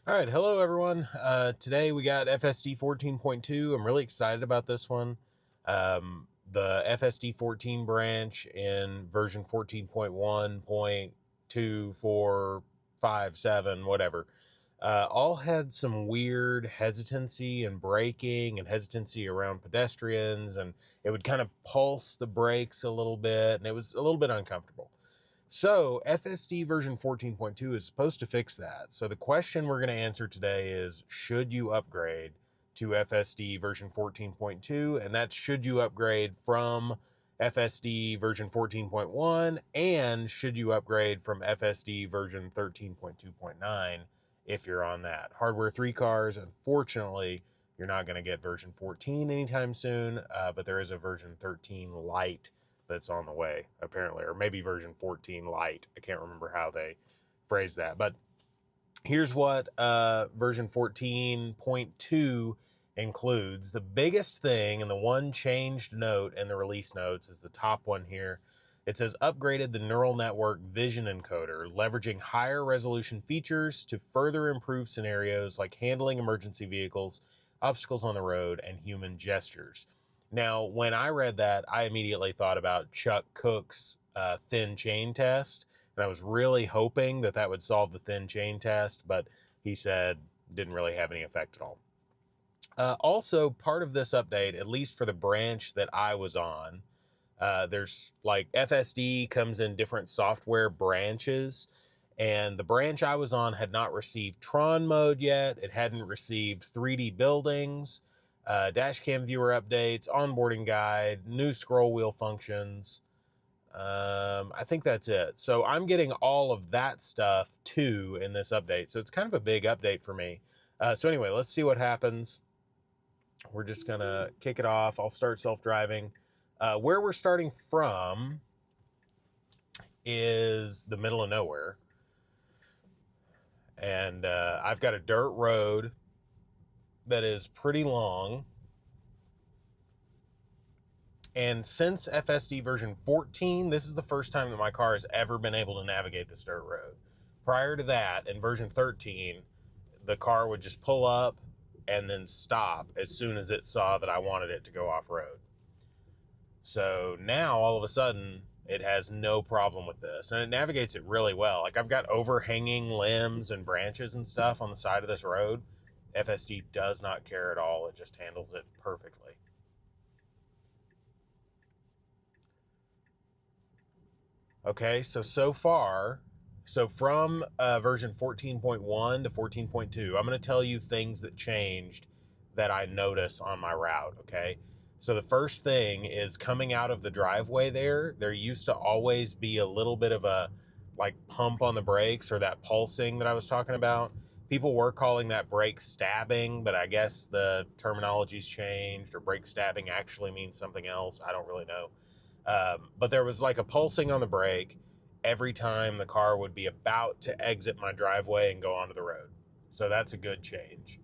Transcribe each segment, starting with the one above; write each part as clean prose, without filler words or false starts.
All right, hello everyone. Today we got FSD 14.2. I'm really excited about this one. The FSD 14 branch in version 14.1.2457, whatever, all had some weird hesitancy and braking and hesitancy around pedestrians, and it would kind of pulse the brakes a little bit, and it was a little bit uncomfortable. So FSD version 14.2 is supposed to fix that. So the question we're going to answer today is, should you upgrade to FSD version 14.2? And that's should you upgrade from FSD version 14.1, and should you upgrade from FSD version 13.2.9 if you're on that. Hardware 3 cars, unfortunately, you're not going to get version 14 anytime soon, but there is a version 13 Lite that's on the way, apparently, or maybe version 14 Lite. I can't remember how they phrased that. But here's what version 14.2 includes. The biggest thing and the one changed note in the release notes is the top one here. It says upgraded the neural network vision encoder, leveraging higher resolution features to further improve scenarios like handling emergency vehicles, obstacles on the road, and human gestures. Now, when I read that, I immediately thought about Chuck Cook's thin chain test, and I was really hoping that that would solve the thin chain test, but he said didn't really have any effect at all. Also, part of this update, at least for the branch that I was on, there's like FSD comes in different software branches, and the branch I was on had not received Tron mode yet. It hadn't received 3D buildings, dash cam viewer updates, onboarding guide, new scroll wheel functions. I think that's it. So I'm getting all of that stuff too in this update. So it's kind of a big update for me. So anyway, let's see what happens. We're just gonna kick it off. I'll start self-driving. Where we're starting from is the middle of nowhere. And I've got a dirt road that is pretty long. And since FSD version 14, this is the first time that my car has ever been able to navigate this dirt road. Prior to that, in version 13, the car would just pull up and then stop as soon as it saw that I wanted it to go off-road. So now, all of a sudden, it has no problem with this, and it navigates it really well. Like, I've got overhanging limbs and branches and stuff on the side of this road. FSD does not care at all. It just handles it perfectly. Okay, so far, from version 14.1 to 14.2, I'm going to tell you things that changed that I notice on my route, okay? So the first thing is coming out of the driveway there used to always be a little bit of a like pump on the brakes, or that pulsing that I was talking about. People were calling that brake stabbing, but I guess the terminology's changed, or brake stabbing actually means something else. I don't really know. But there was like a pulsing on the brake every time the car would be about to exit my driveway and go onto the road. So that's a good change.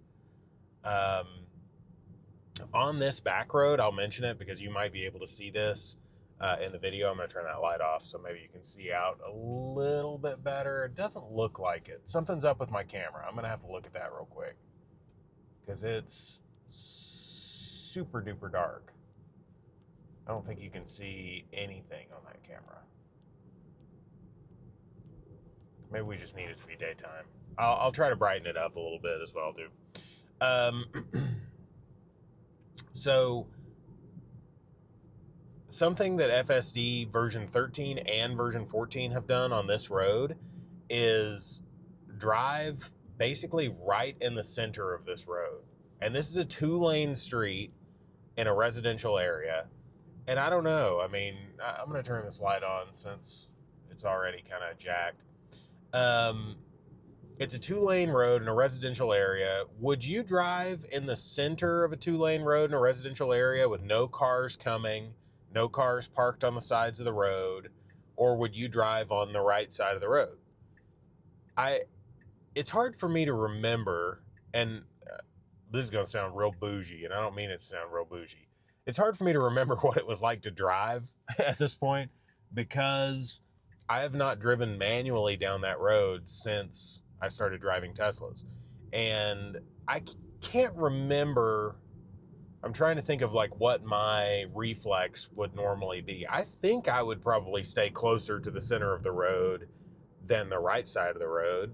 On this back road, I'll mention it because you might be able to see this in the video. I'm going to turn that light off so maybe you can see out a little bit better. It doesn't look like it. Something's up with my camera. I'm going to have to look at that real quick because it's super duper dark. I don't think you can see anything on that camera. Maybe we just need it to be daytime. I'll try to brighten it up a little bit is what I'll do. So something that FSD version 13 and version 14 have done on this road is drive basically right in the center of this road. And this is a 2-lane street in a residential area. And I don't know. I mean, I'm going to turn this light on since it's already kind of jacked. It's a 2-lane road in a residential area. Would you drive in the center of a 2-lane road in a residential area with no cars coming, no cars parked on the sides of the road, or would you drive on the right side of the road? It's hard for me to remember, and this is going to sound real bougie, and I don't mean it to sound real bougie. It's hard for me to remember what it was like to drive at this point because I have not driven manually down that road since I started driving Teslas. And I can't remember. I'm trying to think of like what my reflex would normally be. I think I would probably stay closer to the center of the road than the right side of the road.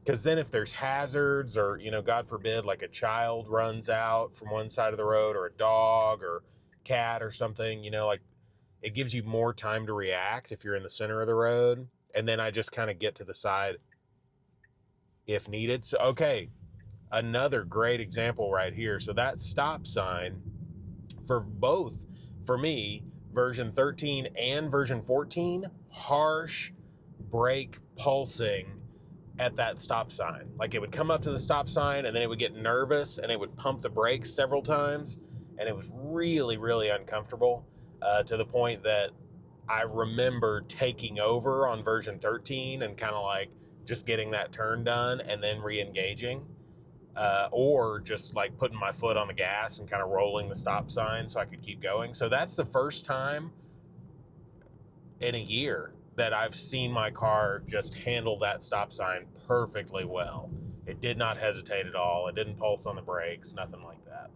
Because then if there's hazards or, God forbid, like a child runs out from one side of the road or a dog or cat or something, like it gives you more time to react if you're in the center of the road. And then I just kind of get to the side if needed. So, okay, another great example right here. So that stop sign for both, for me, version 13 and version 14, harsh brake pulsing at that stop sign. Like it would come up to the stop sign and then it would get nervous and it would pump the brakes several times. And it was really, really uncomfortable to the point that I remember taking over on version 13 and kind of like just getting that turn done and then re-engaging. Or just like putting my foot on the gas and kind of rolling the stop sign so I could keep going. So that's the first time in a year that I've seen my car just handle that stop sign perfectly well. It did not hesitate at all. It didn't pulse on the brakes, nothing like that.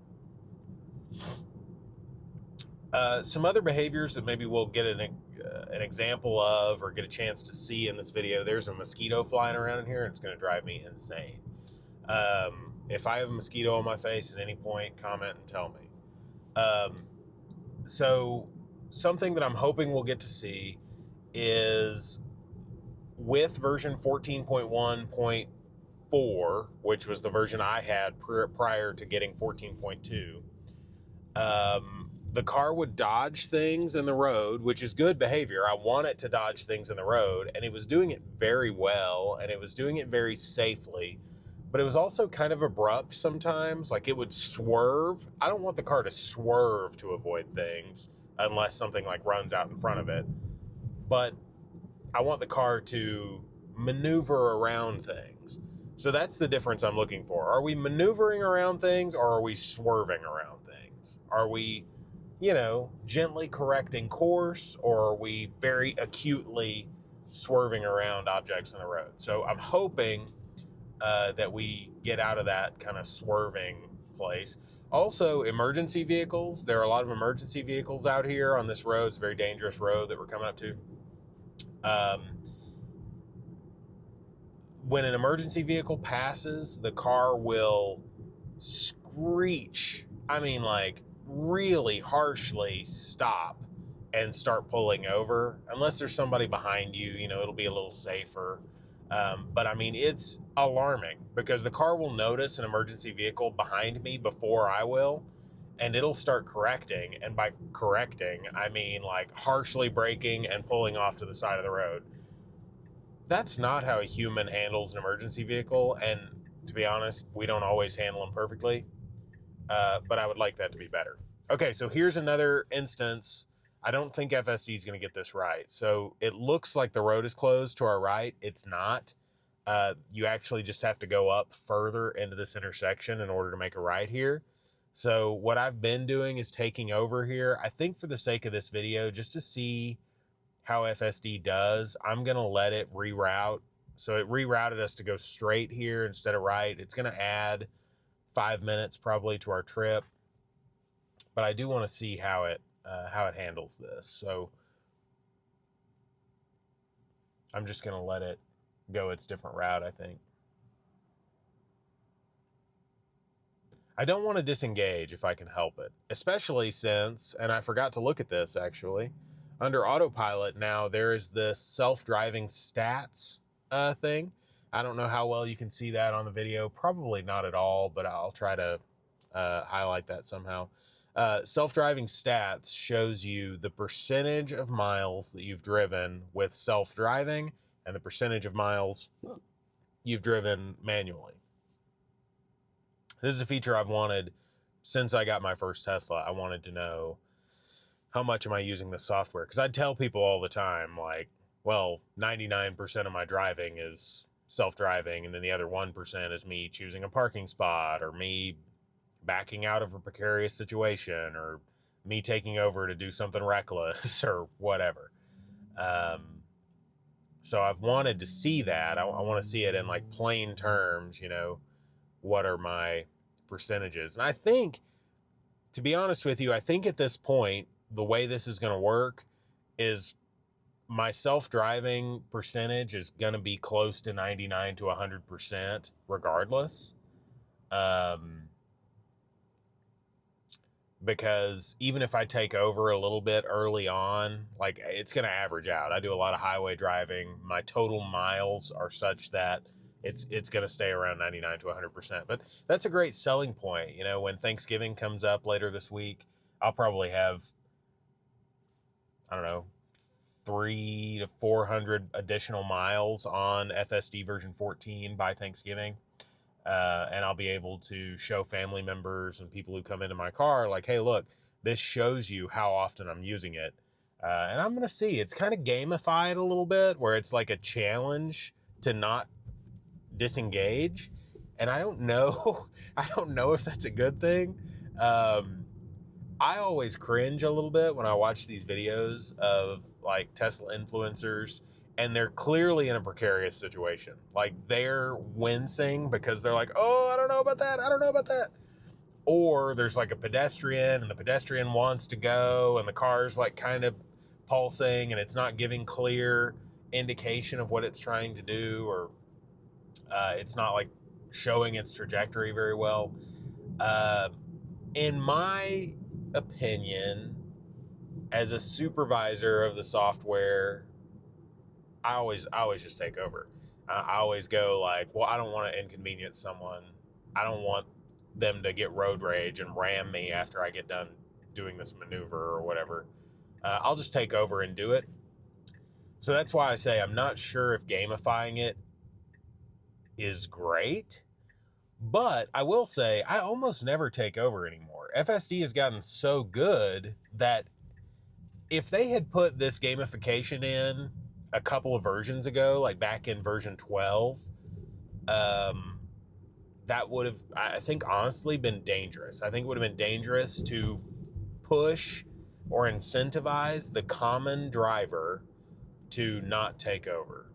Some other behaviors that maybe we'll get an example of or get a chance to see in this video. There's a mosquito flying around in here and it's going to drive me insane. If I have a mosquito on my face at any point, comment and tell me. So something that I'm hoping we'll get to see is with version 14.1.4, which was the version I had prior to getting 14.2, the car would dodge things in the road, which is good behavior. I want it to dodge things in the road, and it was doing it very well, and it was doing it very safely. But it was also kind of abrupt sometimes. Like it would swerve. I don't want the car to swerve to avoid things unless something like runs out in front of it. But I want the car to maneuver around things. So that's the difference I'm looking for. Are we maneuvering around things or are we swerving around things? Are we, gently correcting course or are we very acutely swerving around objects in the road? So I'm hoping that we get out of that kind of swerving place. Also, emergency vehicles. There are a lot of emergency vehicles out here on this road. It's a very dangerous road that we're coming up to. When an emergency vehicle passes, the car will screech. I mean, like really harshly stop and start pulling over. Unless there's somebody behind you, it'll be a little safer. But I mean, it's alarming because the car will notice an emergency vehicle behind me before I will, and it'll start correcting. And by correcting, I mean like harshly braking and pulling off to the side of the road. That's not how a human handles an emergency vehicle. And to be honest, we don't always handle them perfectly. But I would like that to be better. Okay, so here's another instance. I don't think FSD is going to get this right. So it looks like the road is closed to our right. It's not. You actually just have to go up further into this intersection in order to make a right here. So what I've been doing is taking over here. I think for the sake of this video, just to see how FSD does, I'm going to let it reroute. So it rerouted us to go straight here instead of right. It's going to add 5 minutes probably to our trip. But I do want to see how it handles this. So I'm just going to let it go its different route, I think. I don't want to disengage if I can help it, especially since, and I forgot to look at this actually, under autopilot now there is this self-driving stats thing. I don't know how well you can see that on the video, probably not at all, but I'll try to highlight that somehow. Self-driving stats shows you the percentage of miles that you've driven with self-driving and the percentage of miles you've driven manually. This is a feature I've wanted since I got my first Tesla. I wanted to know how much am I using the software? Because I tell people all the time, like, well, 99% of my driving is self-driving, and then the other 1% is me choosing a parking spot or me backing out of a precarious situation or me taking over to do something reckless or whatever. So I've wanted to see that. I want to see it in like plain terms, what are my percentages. And I think, to be honest with you, I think at this point, the way this is going to work is my self-driving percentage is going to be close to 99 to 100% regardless. Because even if I take over a little bit early on, like, it's going to average out. I do a lot of highway driving. My total miles are such that it's going to stay around 99 to 100%. But that's a great selling point. You know, when Thanksgiving comes up later this week, I'll probably have, I don't know, 300 to 400 additional miles on FSD version 14 by Thanksgiving. And I'll be able to show family members and people who come into my car, like, hey, look, this shows you how often I'm using it. And I'm going to see, it's kind of gamified a little bit, where it's like a challenge to not disengage. And I don't know, I don't know if that's a good thing. I always cringe a little bit when I watch these videos of like Tesla influencers, and they're clearly in a precarious situation. Like, they're wincing because they're like, oh, I don't know about that. I don't know about that. Or there's like a pedestrian, and the pedestrian wants to go, and the car's like kind of pulsing, and it's not giving clear indication of what it's trying to do, or it's not like showing its trajectory very well. In my opinion, as a supervisor of the software, I always just take over. I always go like, well, I don't want to inconvenience someone. I don't want them to get road rage and ram me after I get done doing this maneuver or whatever. I'll just take over and do it. So that's why I say I'm not sure if gamifying it is great, but I will say I almost never take over anymore. FSD has gotten so good that if they had put this gamification in a couple of versions ago, like back in version 12, that would have, I think, honestly been dangerous. I think it would have been dangerous to push or incentivize the common driver to not take over.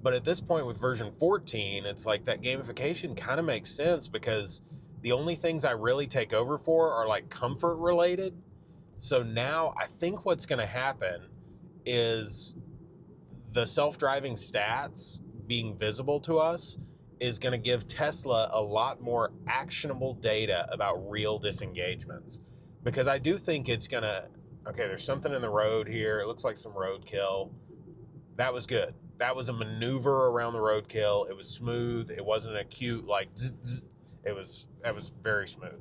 But at this point with version 14, it's like that gamification kind of makes sense, because the only things I really take over for are like comfort related. So now I think what's going to happen is the self-driving stats being visible to us is going to give Tesla a lot more actionable data about real disengagements. Because I do think it's going to, okay, there's something in the road here. It looks like some roadkill. That was good. That was a maneuver around the roadkill. It was smooth. It wasn't a cute, like, zzz, zzz. That was very smooth.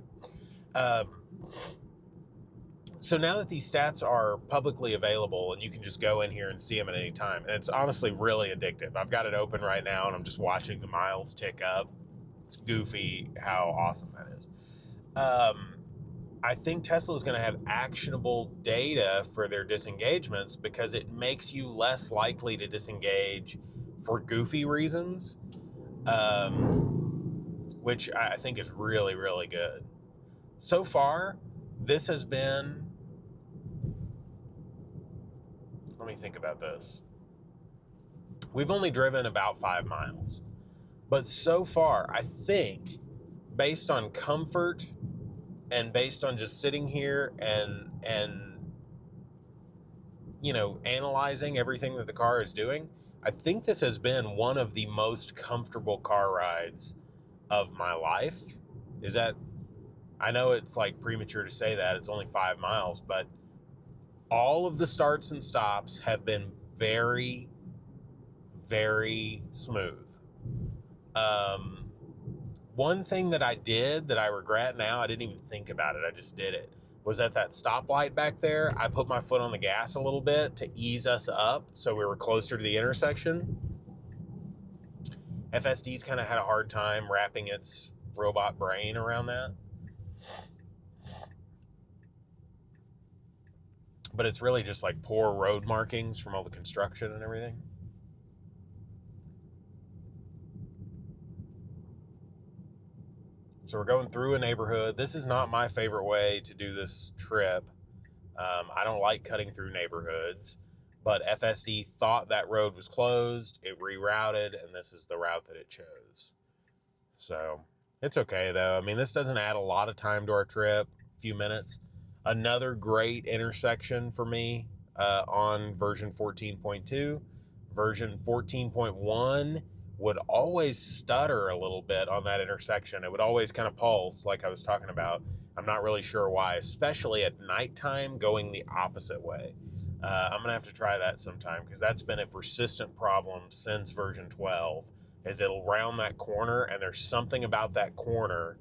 So now that these stats are publicly available and you can just go in here and see them at any time, and it's honestly really addictive. I've got it open right now and I'm just watching the miles tick up. It's goofy how awesome that is. I think Tesla is going to have actionable data for their disengagements, because it makes you less likely to disengage for goofy reasons, which I think is really, really good. So far, this has been, let me think about this. We've only driven about 5 miles. But so far, I think, based on comfort and based on just sitting here and you know, analyzing everything that the car is doing, I think this has been one of the most comfortable car rides of my life. Is that, I know it's like premature to say that, it's only 5 miles, but all of the starts and stops have been very, very smooth. One thing that I did that I regret now, I didn't even think about it, I just did it, was at that stoplight back there, I put my foot on the gas a little bit to ease us up so we were closer to the intersection. FSD's kind of had a hard time wrapping its robot brain around that. But it's really just like poor road markings from all the construction and everything. So we're going through a neighborhood. This is not my favorite way to do this trip. I don't like cutting through neighborhoods, but FSD thought that road was closed. It rerouted, and this is the route that it chose. So it's okay though. I mean, this doesn't add a lot of time to our trip, a few minutes. Another great intersection for me on version 14.2. Version 14.1 would always stutter a little bit on that intersection. It would always kind of pulse, like I was talking about. I'm not really sure why, especially at nighttime going the opposite way. I'm going to have to try that sometime because that's been a persistent problem since version 12. Is it'll round that corner and there's something about that corner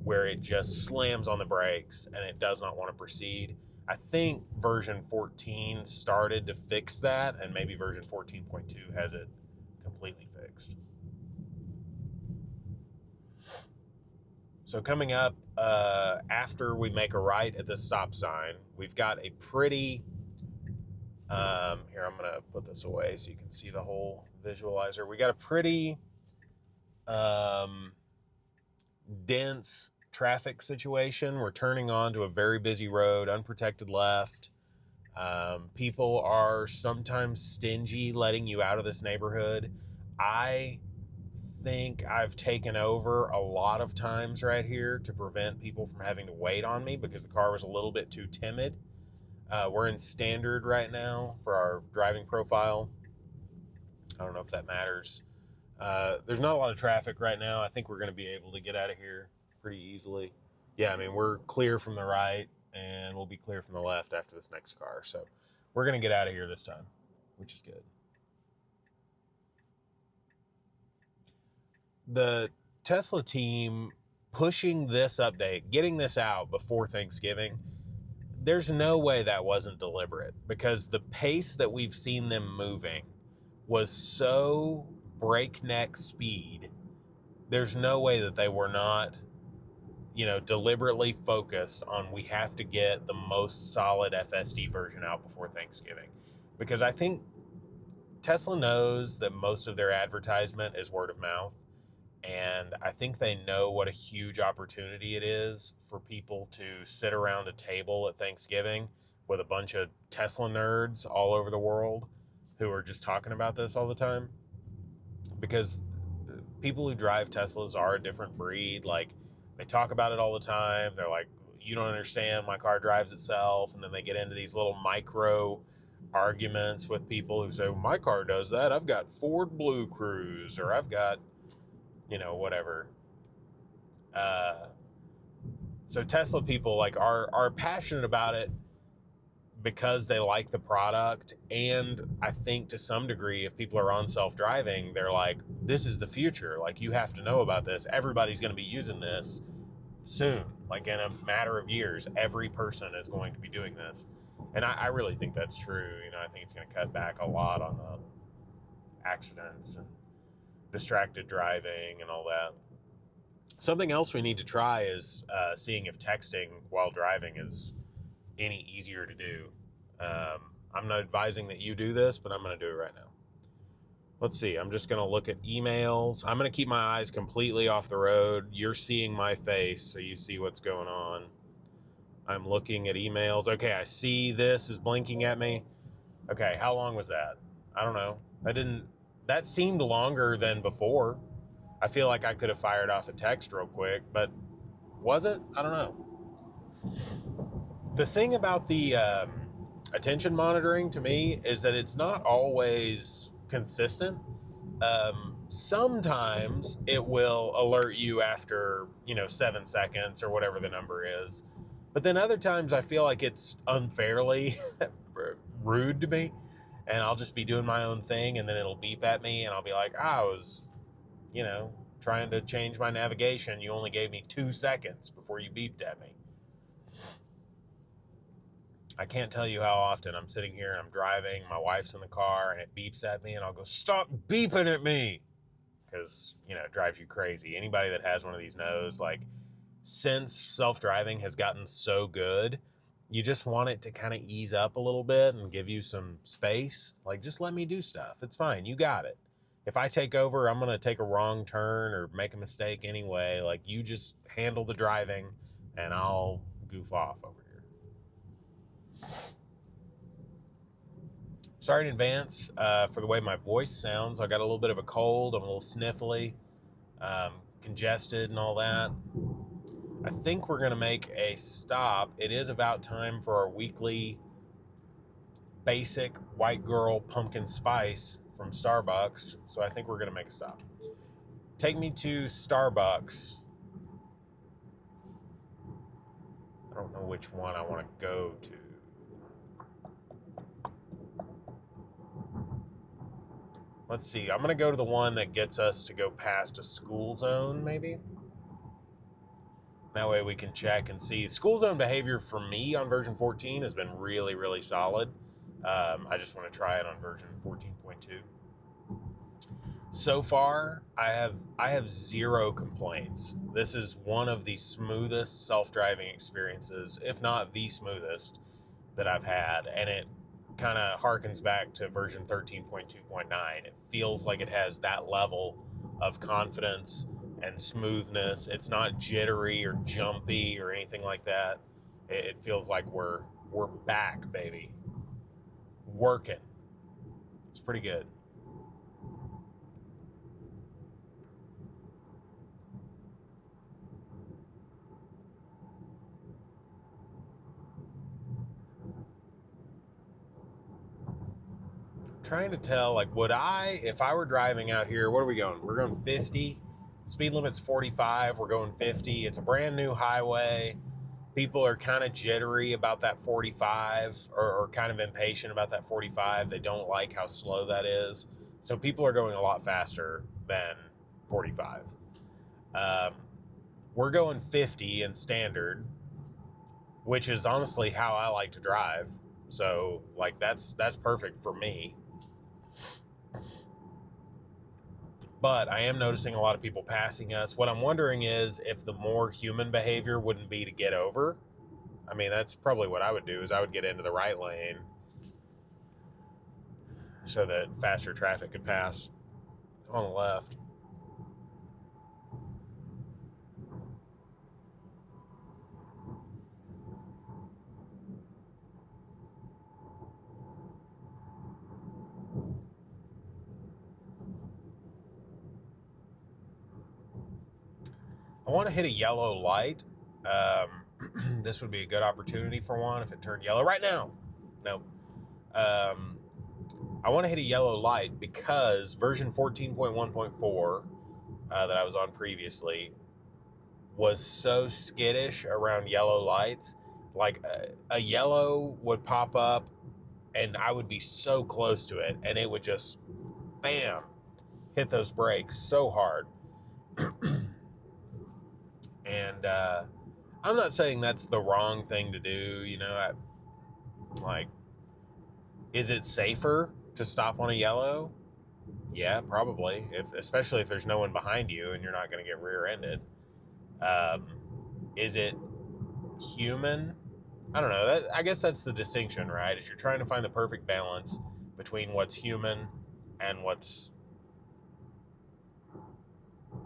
where it just slams on the brakes and it does not want to proceed. I think version 14 started to fix that, and maybe version 14.2 has it completely fixed. So coming up after we make a right at this stop sign, we've got a pretty, here I'm going to put this away so you can see the whole visualizer. We got a pretty dense traffic situation. We're turning onto a very busy road, unprotected left. People are sometimes stingy letting you out of this neighborhood. I think I've taken over a lot of times right here to prevent people from having to wait on me because the car was a little bit too timid. We're in standard right now for our driving profile. I don't know if that matters. There's not a lot of traffic right now. I think we're going to be able to get out of here pretty easily. Yeah, I mean, we're clear from the right and we'll be clear from the left after this next car. So we're going to get out of here this time, which is good. The Tesla team pushing this update, getting this out before Thanksgiving, there's no way that wasn't deliberate because the pace that we've seen them moving was so breakneck speed. There's no way that they were not, deliberately focused on we have to get the most solid FSD version out before Thanksgiving. Because I think Tesla knows that most of their advertisement is word of mouth. And I think they know what a huge opportunity it is for people to sit around a table at Thanksgiving with a bunch of Tesla nerds all over the world who are just talking about this all the time. Because people who drive Teslas are a different breed. Like, they talk about it all the time. They're like, you don't understand, my car drives itself. And then they get into these little micro arguments with people who say, well, my car does that. I've got Ford Blue Cruise, or I've got, whatever. So Tesla people are passionate about it because they like the product. And I think to some degree, if people are on self-driving, they're like, this is the future. Like, you have to know about this. Everybody's going to be using this soon. Like, in a matter of years, every person is going to be doing this. And I really think that's true. I think it's going to cut back a lot on the accidents and distracted driving and all that. Something else we need to try is seeing if texting while driving is any easier to do. I'm not advising that you do this, but I'm going to do it right now. Let's see. I'm just going to look at emails. I'm going to keep my eyes completely off the road. You're seeing my face, so you see what's going on. I'm looking at emails. Okay, I see this is blinking at me. Okay, how long was that? I don't know. That seemed longer than before. I feel like I could have fired off a text real quick, but was it? I don't know. The thing about the attention monitoring to me is that it's not always consistent. Sometimes it will alert you after, 7 seconds or whatever the number is. But then other times I feel like it's unfairly rude to me, and I'll just be doing my own thing and then it'll beep at me and I'll be like, I was, trying to change my navigation. You only gave me 2 seconds before you beeped at me. I can't tell you how often I'm sitting here and I'm driving, my wife's in the car, and it beeps at me, and I'll go, stop beeping at me! Because, it drives you crazy. Anybody that has one of these knows, like, since self-driving has gotten so good, you just want it to kind of ease up a little bit and give you some space. Like, just let me do stuff. It's fine. You got it. If I take over, I'm going to take a wrong turn or make a mistake anyway. Like, you just handle the driving, and I'll goof off over here. Sorry in advance for the way my voice sounds. I got a little bit of a cold. I'm a little sniffly. congested and all that. I think we're going to make a stop. It is about time for our weekly basic white girl pumpkin spice from Starbucks. So I think we're going to make a stop. Take me to Starbucks. I don't know which one I want to go to. Let's see. I'm going to go to the one that gets us to go past a school zone, maybe. That way we can check and see. School zone behavior for me on version 14 has been really, really solid. I just want to try it on version 14.2. So far, I have zero complaints. This is one of the smoothest self-driving experiences, if not the smoothest, that I've had. And it kind of harkens back to version 13.2.9. It feels like it has that level of confidence and smoothness. It's not jittery or jumpy or anything like that. It feels like we're back, baby. Working. It's pretty good. Trying to tell, like, would I, if I were driving out here, what are we going? We're going 50. Speed limit's 45. We're going 50. It's a brand new highway. People are kind of jittery about that 45 or kind of impatient about that 45. They don't like how slow that is. So people are going a lot faster than 45. We're going 50 in standard, which is honestly how I like to drive. So, like, that's perfect for me. But I am noticing a lot of people passing us. What I'm wondering is if the more human behavior wouldn't be to get over. I mean, that's probably what I would do, is I would get into the right lane so that faster traffic could pass on the left. I want to hit a yellow light. This would be a good opportunity for one if it turned yellow right now. No. I want to hit a yellow light because version 14.1.4 that I was on previously was so skittish around yellow lights. Like a yellow would pop up and I would be so close to it and it would just, bam, hit those brakes so hard. And I'm not saying that's the wrong thing to do, you know. Is it safer to stop on a yellow? Yeah, probably. Especially if there's no one behind you and you're not going to get rear-ended. Is it human? I don't know. I guess that's the distinction, right? Is you're trying to find the perfect balance between what's human and what's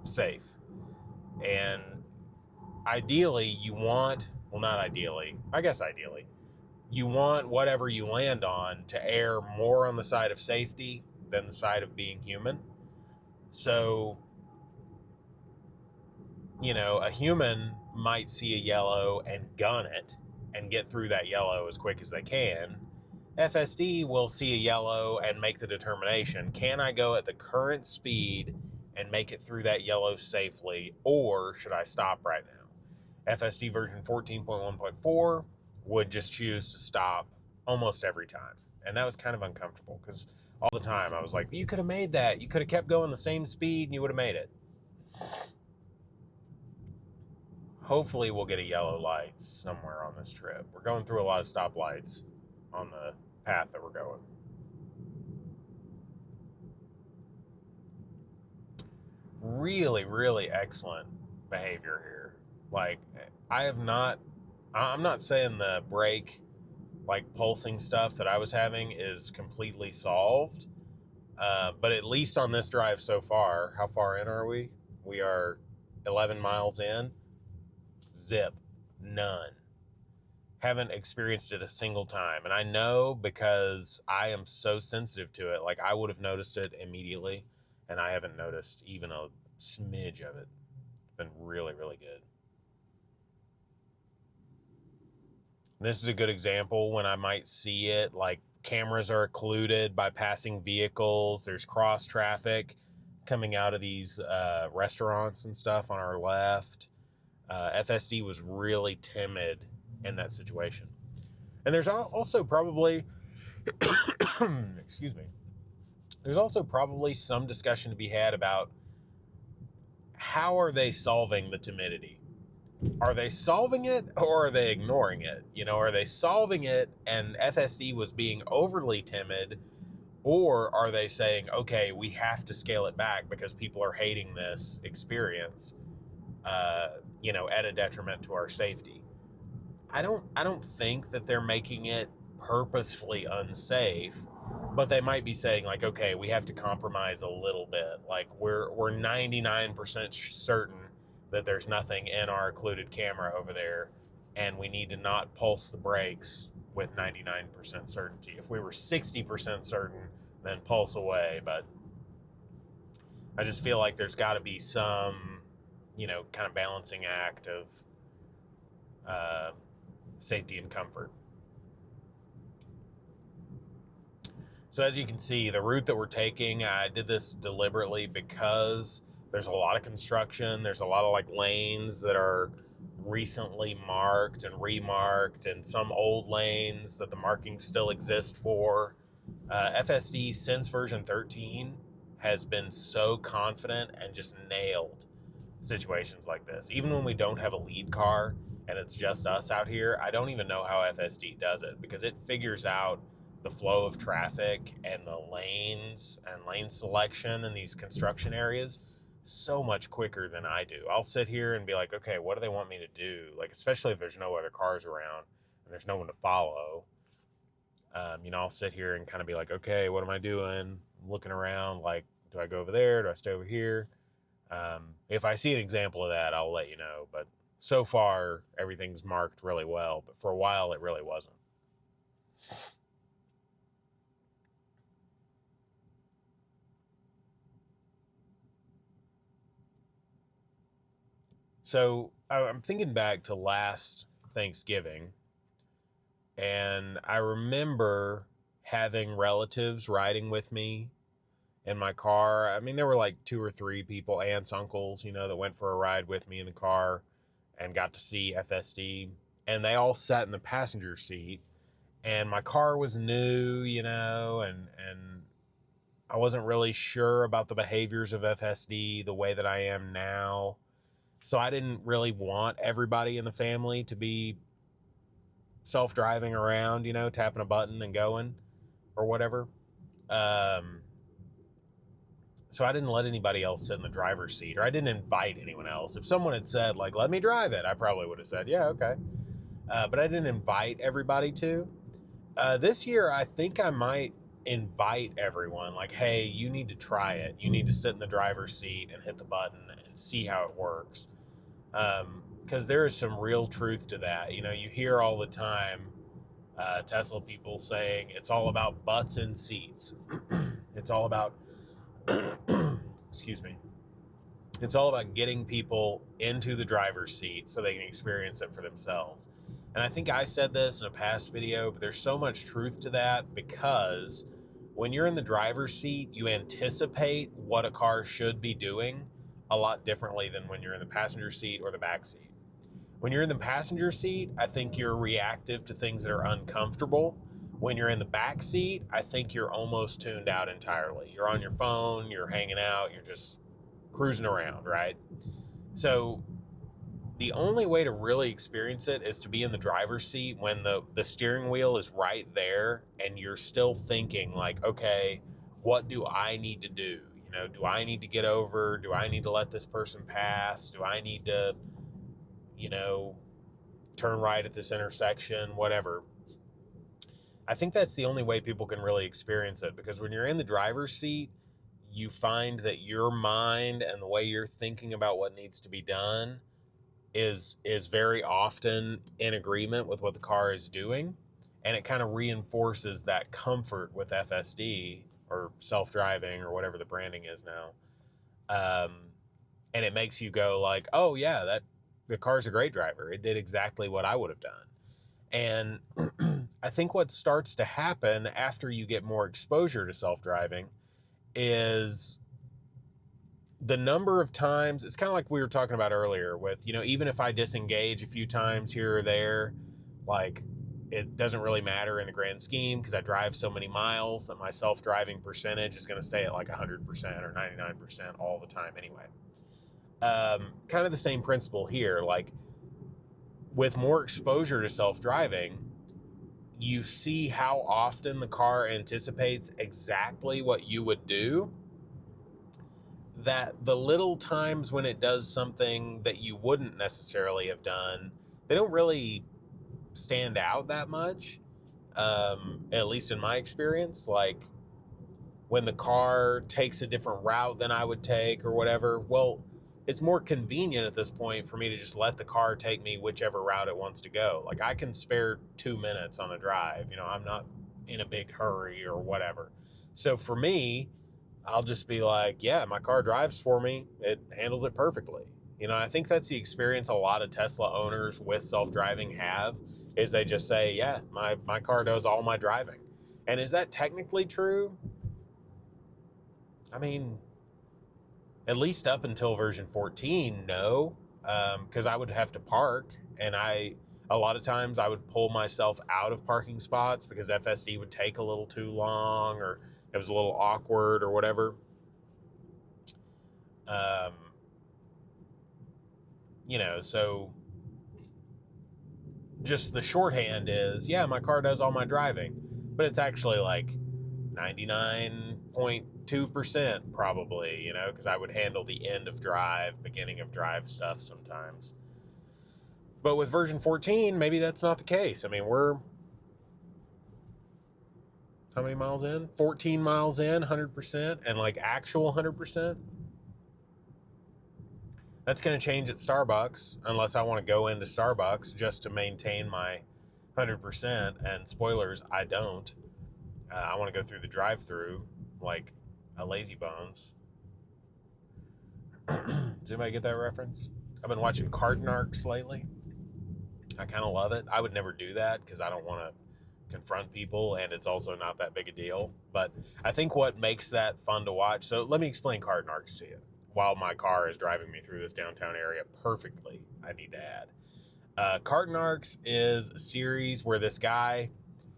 safe. And ideally, you want, well, not ideally, I guess ideally, you want whatever you land on to err more on the side of safety than the side of being human. So, you know, a human might see a yellow and gun it and get through that yellow as quick as they can. FSD will see a yellow and make the determination, can I go at the current speed and make it through that yellow safely, or should I stop right now? FSD version 14.1.4 would just choose to stop almost every time. And that was kind of uncomfortable because all the time I was like, you could have made that. You could have kept going the same speed and you would have made it. Hopefully we'll get a yellow light somewhere on this trip. We're going through a lot of stoplights on the path that we're going. Really, really excellent behavior here. Like, I'm not saying the brake, like, pulsing stuff that I was having is completely solved. But at least on this drive so far, how far in are we? We are 11 miles in. Zip. None. Haven't experienced it a single time. And I know because I am so sensitive to it. Like, I would have noticed it immediately, and I haven't noticed even a smidge of it. been really, really good. And this is a good example when I might see it, like cameras are occluded by passing vehicles. There's cross traffic coming out of these restaurants and stuff on our left. FSD was really timid in that situation. And there's also probably, excuse me, there's also probably some discussion to be had about how are they solving the timidity? Are they solving it or are they ignoring it? You know, are they solving it and FSD was being overly timid, or are they saying, okay, we have to scale it back because people are hating this experience, you know, at a detriment to our safety? I don't think that they're making it purposefully unsafe, but they might be saying like, okay, we have to compromise a little bit. Like we're 99% certain that there's nothing in our occluded camera over there, and we need to not pulse the brakes with 99% certainty. If we were 60% certain, then pulse away. But I just feel like there's got to be some, you know, kind of balancing act of safety and comfort. So as you can see, the route that we're taking, I did this deliberately because there's a lot of construction. There's a lot of like lanes that are recently marked and remarked, and some old lanes that the markings still exist for. FSD since version 13 has been so confident and just nailed situations like this. Even when we don't have a lead car and it's just us out here, I don't even know how FSD does it, because it figures out the flow of traffic and the lanes and lane selection in these construction areas so much quicker than I do. I'll sit here and be like, okay, what do they want me to do? Like, especially if there's no other cars around and there's no one to follow. You know, I'll sit here and kind of be like, okay, what am I doing? I'm looking around, like, do I go over there? Do I stay over here? If I see an example of that, I'll let you know. But so far, everything's marked really well. But for a while, it really wasn't. So I'm thinking back to last Thanksgiving, and I remember having relatives riding with me in my car. I mean, there were like 2 or 3 people, aunts, uncles, you know, that went for a ride with me in the car and got to see FSD. And they all sat in the passenger seat. And my car was new, you know, and I wasn't really sure about the behaviors of FSD the way that I am now. So I didn't really want everybody in the family to be self-driving around, you know, tapping a button and going or whatever. So I didn't let anybody else sit in the driver's seat, or I didn't invite anyone else. If someone had said, like, let me drive it, I probably would have said, yeah, okay. But I didn't invite everybody to. This year, I think I might invite everyone, like, hey, you need to try it. You need to sit in the driver's seat and hit the button and see how it works. Because there is some real truth to that. You know, you hear all the time Tesla people saying it's all about butts in seats. It's all about, excuse me, it's all about getting people into the driver's seat so they can experience it for themselves. And I think I said this in a past video, but there's so much truth to that, because when you're in the driver's seat, you anticipate what a car should be doing a lot differently than when you're in the passenger seat or the back seat. When you're in the passenger seat, I think you're reactive to things that are uncomfortable. When you're in the back seat, I think you're almost tuned out entirely. You're on your phone, you're hanging out, you're just cruising around, right? So the only way to really experience it is to be in the driver's seat when the steering wheel is right there and you're still thinking like, okay, what do I need to do? You know, do I need to get over? Do I need to let this person pass? Do I need to, you know, turn right at this intersection, whatever? I think that's the only way people can really experience it, because when you're in the driver's seat, you find that your mind and the way you're thinking about what needs to be done is very often in agreement with what the car is doing, and it kind of reinforces that comfort with FSD or self-driving or whatever the branding is now. And it makes you go like, oh yeah, the car's a great driver. It did exactly what I would have done. And I think what starts to happen after you get more exposure to self-driving is the number of times. It's kind of like we were talking about earlier with, even if I disengage a few times here or there, like, it doesn't really matter in the grand scheme because I drive so many miles that my self-driving percentage is going to stay at like 100% or 99% all the time anyway. Kind of the same principle here. Like, with more exposure to self-driving, you see how often the car anticipates exactly what you would do, that the little times when it does something that you wouldn't necessarily have done, they don't really stand out that much. At least in my experience, like when the car takes a different route than I would take or whatever, well, it's more convenient at this point for me to just let the car take me whichever route it wants to go. Like, I can spare 2 minutes on a drive. I'm not in a big hurry or whatever. So for me, I'll just be like, yeah, my car drives for me. It handles it perfectly. I think that's the experience a lot of Tesla owners with self-driving have, is they just say, yeah, my car does all my driving. And is that technically true? I mean, at least up until version 14, no, because I would have to park, and a lot of times I would pull myself out of parking spots because FSD would take a little too long, or it was a little awkward or whatever. So just the shorthand is, yeah, my car does all my driving, but it's actually like 99.2% probably, because I would handle the end of drive, beginning of drive stuff sometimes. But with version 14, maybe that's not the case. I mean, we're how many miles in? 14 miles in, 100%, and like actual 100%. That's going to change at Starbucks unless I want to go into Starbucks just to maintain my 100%. And spoilers, I don't. I want to go through the drive-through like a lazy bones. Does anybody get that reference? I've been watching Cart Narcs lately. I kind of love it. I would never do that because I don't want to confront people, and it's also not that big a deal. But I think what makes that fun to watch, so let me explain Cart Narcs to you while my car is driving me through this downtown area perfectly, I need to add. Cart Narcs is a series where this guy,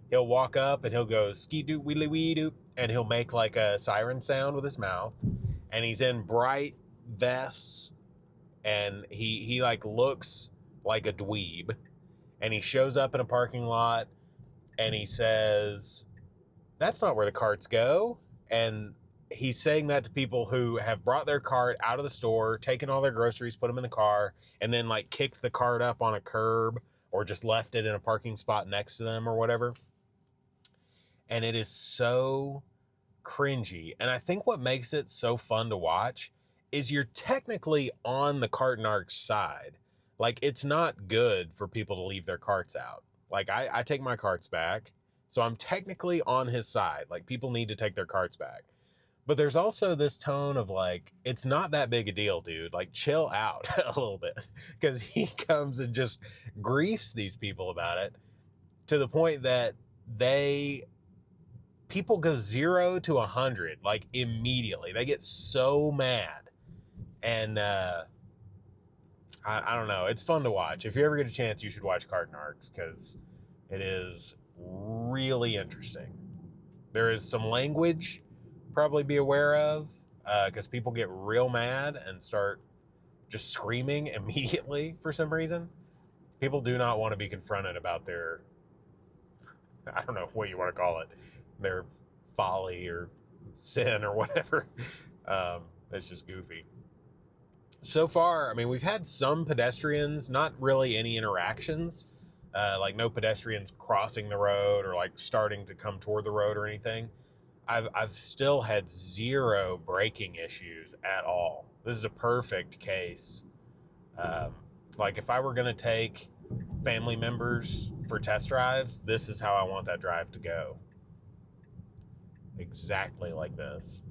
he'll walk up and he'll go ski-doo, wheelie-wee-doo, and he'll make like a siren sound with his mouth, and he's in bright vests, and he like looks like a dweeb, and he shows up in a parking lot, and he says, that's not where the carts go. And he's saying that to people who have brought their cart out of the store, taken all their groceries, put them in the car, and then like kicked the cart up on a curb or just left it in a parking spot next to them or whatever. And it is so cringy. And I think what makes it so fun to watch is you're technically on the Cart Narcs side. Like, it's not good for people to leave their carts out. Like, I take my carts back, so I'm technically on his side. Like, people need to take their carts back. But there's also this tone of like, it's not that big a deal, dude. Like, chill out a little bit. Because he comes and just griefs these people about it to the point that people go 0 to 100 like immediately. They get so mad. And I don't know. It's fun to watch. If you ever get a chance, you should watch Cart Narcs because it is really interesting. There is some language probably be aware of because people get real mad and start just screaming immediately for some reason. People do not want to be confronted about their, I don't know what you want to call it, their folly or sin or whatever. It's just goofy. So far, I mean, we've had some pedestrians, not really any interactions, like no pedestrians crossing the road or like starting to come toward the road or anything. I've still had 0 braking issues at all. This is a perfect case. Like, if I were going to take family members for test drives, this is how I want that drive to go. Exactly like this.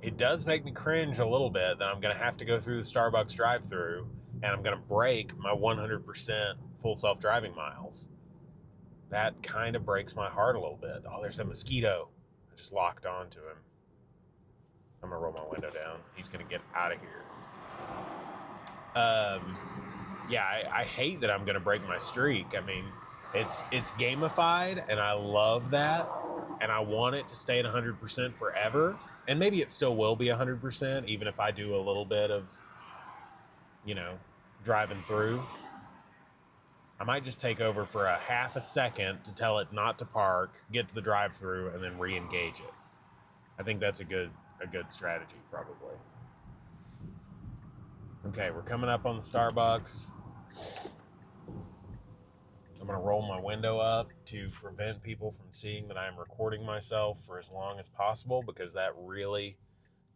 it does make me cringe a little bit that I'm going to have to go through the Starbucks drive-thru and I'm going to break my 100% full self-driving miles. That kind of breaks my heart a little bit. Oh, there's a mosquito. I just locked onto him. I'm going to roll my window down. He's going to get out of here. Yeah, I hate that I'm going to break my streak. I mean, it's gamified, and I love that. And I want it to stay at 100% forever. And maybe it still will be 100%, even if I do a little bit of, driving through. I might just take over for a half a second to tell it not to park, get to the drive-through, and then re-engage it. I think that's a good strategy, probably. Okay, we're coming up on the Starbucks. I'm going to roll my window up to prevent people from seeing that I'm recording myself for as long as possible, because that really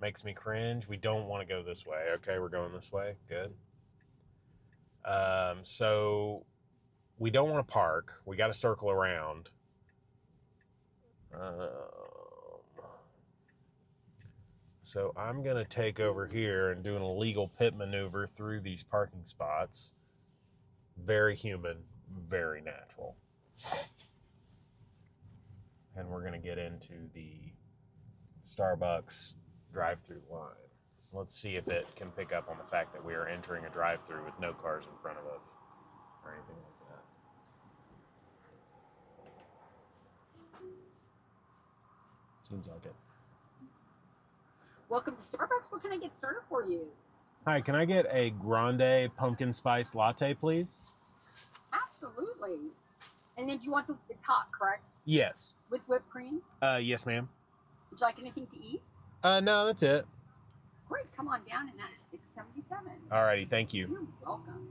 makes me cringe. We don't want to go this way. Okay, we're going this way. Good. So we don't want to park. We got to circle around. So I'm going to take over here and do an illegal pit maneuver through these parking spots. Very human, very natural. And we're going to get into the Starbucks drive-through line. Let's see if it can pick up on the fact that we are entering a drive-through with no cars in front of us or anything like that. Seems like it. Welcome to Starbucks. What can I get started for you? Hi, can I get a grande pumpkin spice latte, please? Absolutely. And then do you want it's hot, correct? Yes. With whipped cream? Yes, ma'am. Would you like anything to eat? No, that's it. Great, come on down, and that is $6.77. Alrighty, thank you. You're welcome.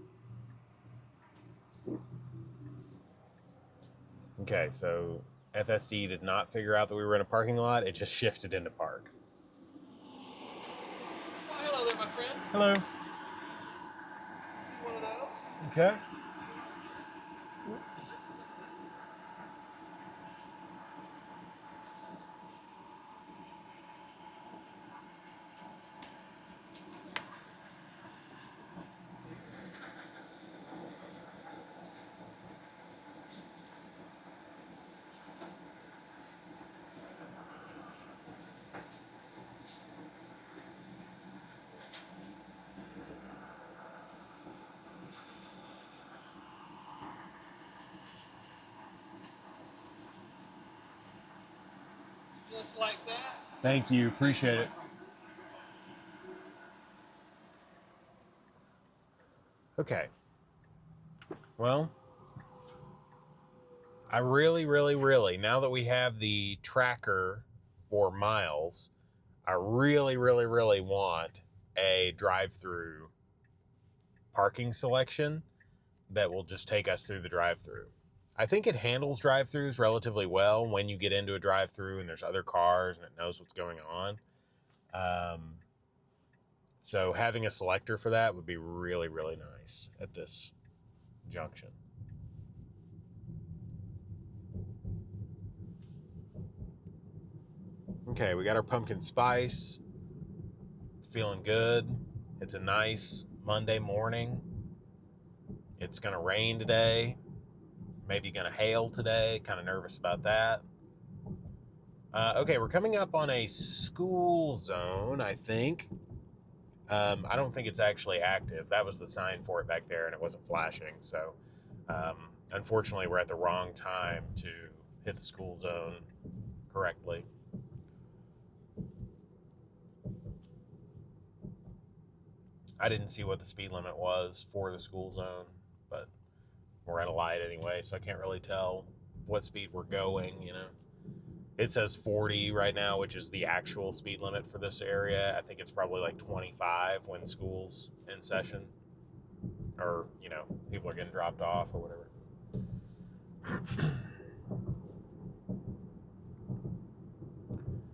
Okay, so FSD did not figure out that we were in a parking lot. It just shifted into park. Oh, hello there, my friend. Hello. One of those. Okay. Just like that. Thank you. Appreciate it. Okay. Well, I really, now that we have the tracker for miles, I really want a drive-through parking selection that will just take us through the drive-through. I think it handles drive-throughs relatively well when you get into a drive-through and there's other cars and it knows what's going on. So having a selector for that would be really nice at this junction. Okay, we got our pumpkin spice. Feeling good. It's a nice Monday morning. It's gonna rain today. Maybe gonna hail today. Kind of nervous about that. Okay, we're coming up on a school zone, I think. I don't think it's actually active. That was the sign for it back there, and it wasn't flashing. So, unfortunately, we're at the wrong time to hit the school zone correctly. I didn't see what the speed limit was for the school zone, but we're at a light anyway, so I can't really tell what speed we're going, It says 40 right now, which is the actual speed limit for this area. I think it's probably like 25 when school's in session, or, people are getting dropped off or whatever.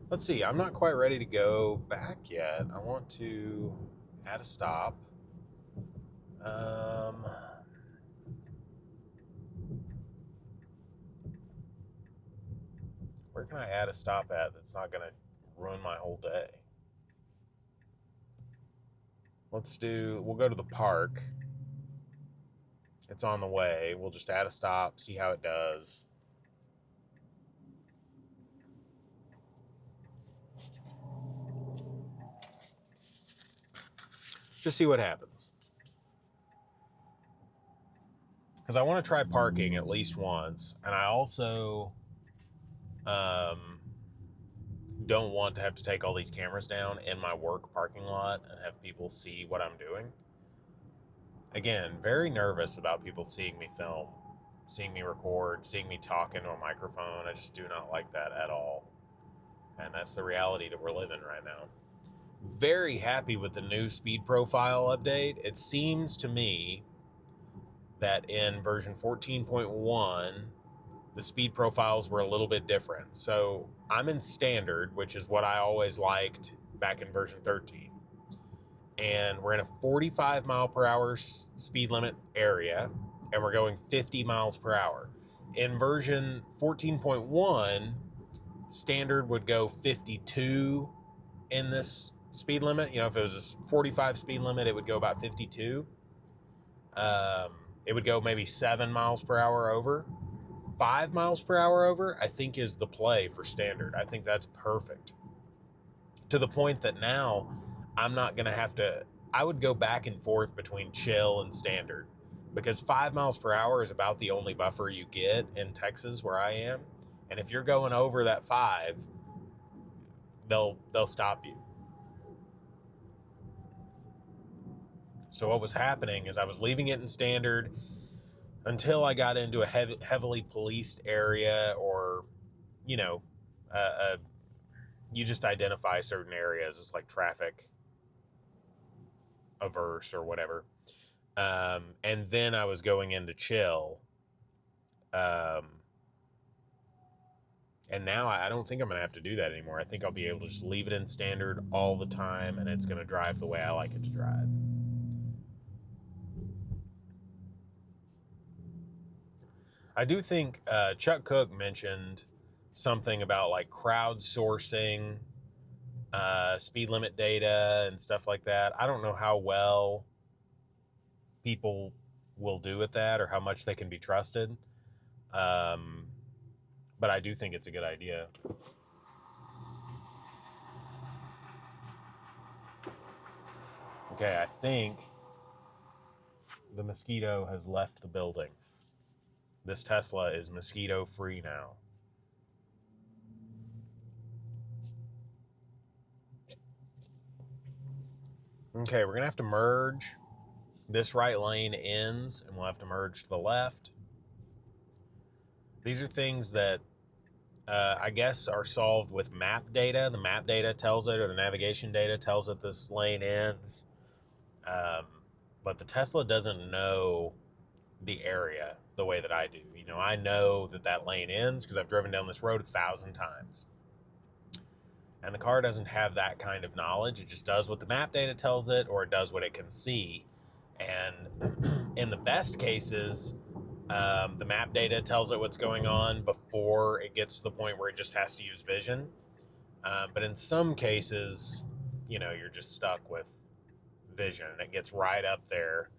Let's see, I'm not quite ready to go back yet. I want to add a stop. Where can I add a stop at that's not going to ruin my whole day? we'll go to the park. It's on the way. We'll just add a stop, see how it does. Just see what happens. Because I want to try parking at least once, and I also don't want to have to take all these cameras down in my work parking lot and have people see what I'm doing. Again, very nervous about people seeing me film, seeing me record, seeing me talk into a microphone. I just do not like that at all. And that's the reality that we're living right now. Very happy with the new speed profile update. It seems to me that in version 14.1, the speed profiles were a little bit different. So I'm in standard, which is what I always liked back in version 13. And we're in a 45 mile per hour speed limit area, and we're going 50 miles per hour. In version 14.1, standard would go 52 in this speed limit. You know, if it was a 45 speed limit, it would go about 52. It would go maybe 7 miles per hour over. 5 miles per hour over, I think, is the play for standard. I think that's perfect. To the point that now I'm not going to have to, I would go back and forth between chill and standard, because 5 miles per hour is about the only buffer you get in Texas where I am. And if you're going over that 5, they'll stop you. So what was happening is I was leaving it in standard until I got into a heavily policed area, or, you know, you just identify certain areas as like traffic averse or whatever. And then I was going into chill. And now I don't think I'm going to have to do that anymore. I think I'll be able to just leave it in standard all the time, and it's going to drive the way I like it to drive. I do think Chuck Cook mentioned something about like crowdsourcing speed limit data and stuff like that. I don't know how well people will do with that or how much they can be trusted. But I do think it's a good idea. Okay, I think the mosquito has left the building. This Tesla is mosquito free now. Okay, we're gonna have to merge. This right lane ends, and we'll have to merge to the left. These are things that I guess are solved with map data. The map data tells it, or the navigation data tells it this lane ends. But the Tesla doesn't know the area the way that I do. You know, I know that lane ends because I've driven down this road 1,000 times. And the car doesn't have that kind of knowledge. It just does what the map data tells it, or it does what it can see. And in the best cases, the map data tells it what's going on before it gets to the point where it just has to use vision. But in some cases, you know, you're just stuck with vision, and it gets right up there.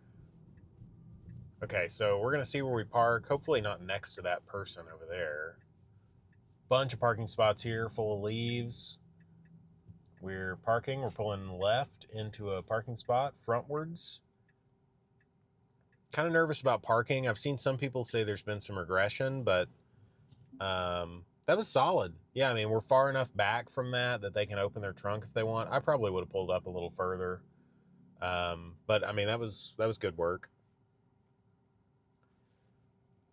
Okay, so we're going to see where we park. Hopefully not next to that person over there. Bunch of parking spots here full of leaves. We're parking. We're pulling left into a parking spot frontwards. Kind of nervous about parking. I've seen some people say there's been some regression, but that was solid. Yeah, I mean, we're far enough back from that they can open their trunk if they want. I probably would have pulled up a little further. But I mean, that was good work.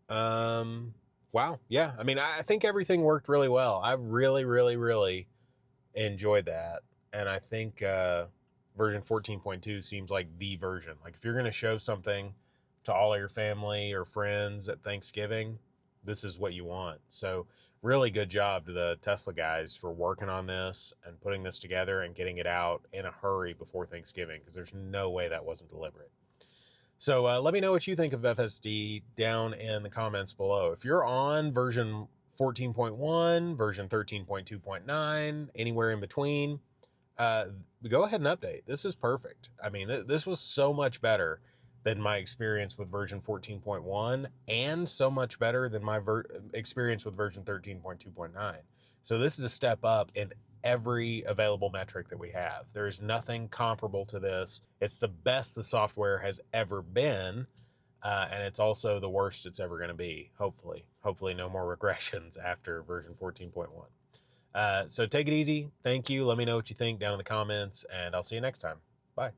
Wow. Yeah. I mean, I think everything worked really well. I really, really, really enjoyed that. And I think version 14.2 seems like the version. Like, if you're going to show something to all of your family or friends at Thanksgiving, this is what you want. So really good job to the Tesla guys for working on this and putting this together and getting it out in a hurry before Thanksgiving, because there's no way that wasn't deliberate. So let me know what you think of FSD down in the comments below. If you're on version 14.1, version 13.2.9, anywhere in between, go ahead and update. This is perfect. I mean, this was so much better than my experience with version 14.1 and so much better than my experience with version 13.2.9. So this is a step up in every available metric that we have. There's nothing comparable to this. It's the best the software has ever been. And it's also the worst it's ever going to be, hopefully. Hopefully no more regressions after version 14.1. So take it easy. Thank you. Let me know what you think down in the comments, and I'll see you next time. Bye.